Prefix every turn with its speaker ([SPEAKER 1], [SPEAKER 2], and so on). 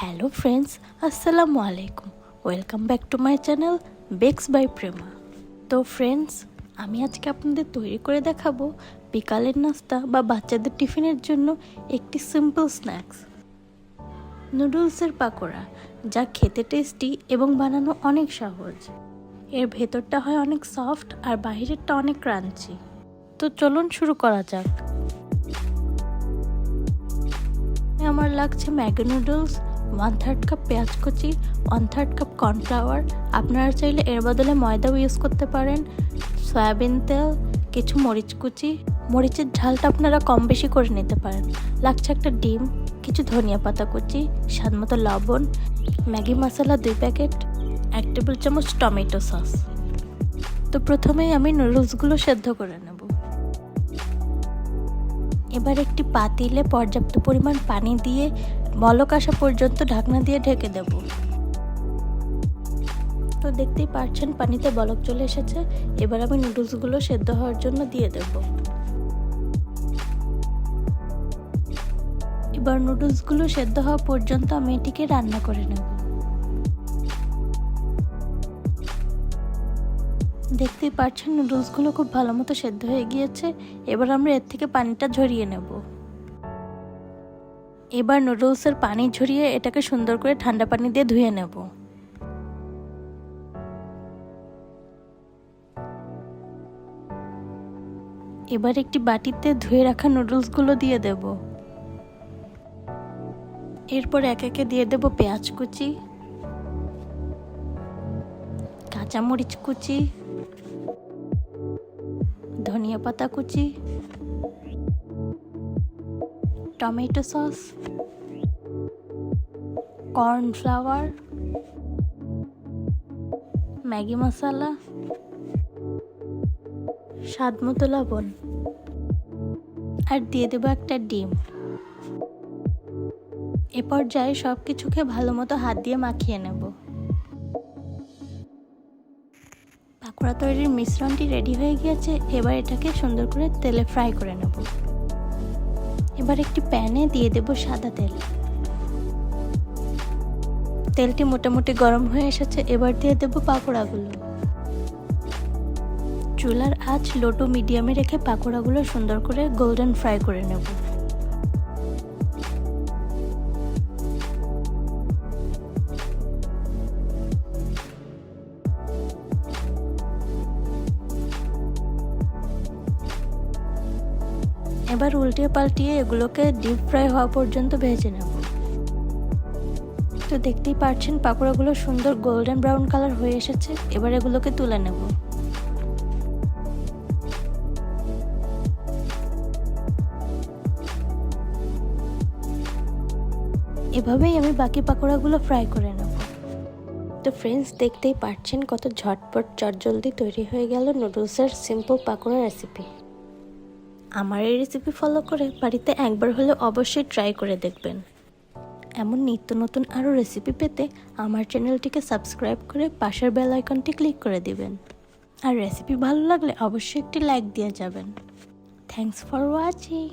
[SPEAKER 1] Hello friends, আসসালামু আলাইকুম। Welcome back to my channel bakes by Prema. তো ফ্রেন্ডস, আমি আজকে আপনাদের তৈরি করে দেখাবো বিকালের নাস্তা বা বাচ্চাদের টিফিনের জন্য একটি সিম্পল স্ন্যাক্স, নুডলসের পাকোড়া, যা খেতে টেস্টি এবং বানানো অনেক সহজ। এর ভেতরটা হয় অনেক সফট আর বাইরেরটা অনেক ক্রাঞ্চি। তো চলুন শুরু করা যাক। আমার লাগছে ম্যাগি নুডলস, 1/3 কাপ পেঁয়াজ কুচি, 1/3 কাপ কর্নফ্লাওয়ার, আপনারা চাইলে এর বদলে ময়দাও ইউজ করতে পারেন, সয়াবিন তেল, কিছু মরিচ কুচি, মরিচের ঝালটা আপনারা কম বেশি করে নিতে পারেন, লাগছে একটা ডিম, কিছু ধনিয়া পাতা কুচি, স্বাদমতো লবণ, ম্যাগি মশলা 2 প্যাকেট, 1 টেবিল চামচ টমেটো সস। তো প্রথমেই আমি নুডলসগুলো সেদ্ধ করে নেব। এবার একটি পাতিলে পর্যাপ্ত পরিমাণ পানি দিয়ে বলক আসা পর্যন্ত ঢাকনা দিয়ে ঢেকে দেব। তো দেখতেই পাচ্ছেন পানিতে বলক চলে এসেছে। এবার আমি নুডলসগুলো সেদ্ধ হওয়ার জন্য দিয়ে দেব। এবার নুডলসগুলো সেদ্ধ হওয়া পর্যন্ত আমি এটিকে রান্না করে নেব। দেখতেই পাচ্ছেন নুডলসগুলো খুব ভালো মতো সেদ্ধ হয়ে গিয়েছে। এবার আমরা এর থেকে পানিটা ঝরিয়ে নেব। এবার নুডলসের পানি ঝরিয়ে এটাকে সুন্দর করে ঠান্ডা পানি দিয়ে ধুয়ে নেব। এবার একটি বাটিতে ধুয়ে রাখা নুডলসগুলো দিয়ে দেব। এরপর একে একে দিয়ে দেব পেঁয়াজ কুচি, কাঁচামরিচ কুচি, ধনিয়া পাতা কুচি, টমেটো সস, কর্নফ্লাওয়ার, ম্যাগি মশলা, স্বাদমতো লবণ, আর দিয়ে দেবো একটা ডিম। এ পর্যায়ে সব কিছুকে ভালো মতো হাত দিয়ে মাখিয়ে নেব। পাকোড়া তৈরির মিশ্রণটি রেডি হয়ে গিয়েছে। এবার এটাকে সুন্দর করে তেলে ফ্রাই করে নেব। এবার একটি প্যানে দিয়ে দেব সাদা তেল। তেলটি মোটামুটি গরম হয়ে এসেছে। এবার দিয়ে দেব পাকোড়াগুলো। চুলার আঁচ লো টু মিডিয়ামে রেখে পাকোড়াগুলো সুন্দর করে গোল্ডেন ফ্রাই করে নেব। এবার উল্টিয়ে পাল্টিয়ে এগুলোকে ডিপ ফ্রাই হওয়া পর্যন্ত ভেজে নেব। তো দেখতেই পাচ্ছেন পাকোড়াগুলো সুন্দর গোল্ডেন ব্রাউন কালার হয়ে এসেছে। এবার এগুলোকে তুলে নেব। এভাবেই আমি বাকি পাকোড়াগুলো ফ্রাই করে নেব। তো ফ্রেন্ডস, দেখতেই পাচ্ছেন কত ঝটপট চটজলদি তৈরি হয়ে গেল নুডলসের সিম্পল পাকোড়া রেসিপি। আমার এই রেসিপি ফলো করে বাড়িতে একবার হলেও অবশ্যই ট্রাই করে দেখবেন। এমন নিত্য নতুন আরও রেসিপি পেতে আমার চ্যানেলটিকে সাবস্ক্রাইব করে পাশের বেল আইকনটি ক্লিক করে দিবেন। আর রেসিপি ভালো লাগলে অবশ্যই একটি লাইক দিয়ে যাবেন। Thanks for watching.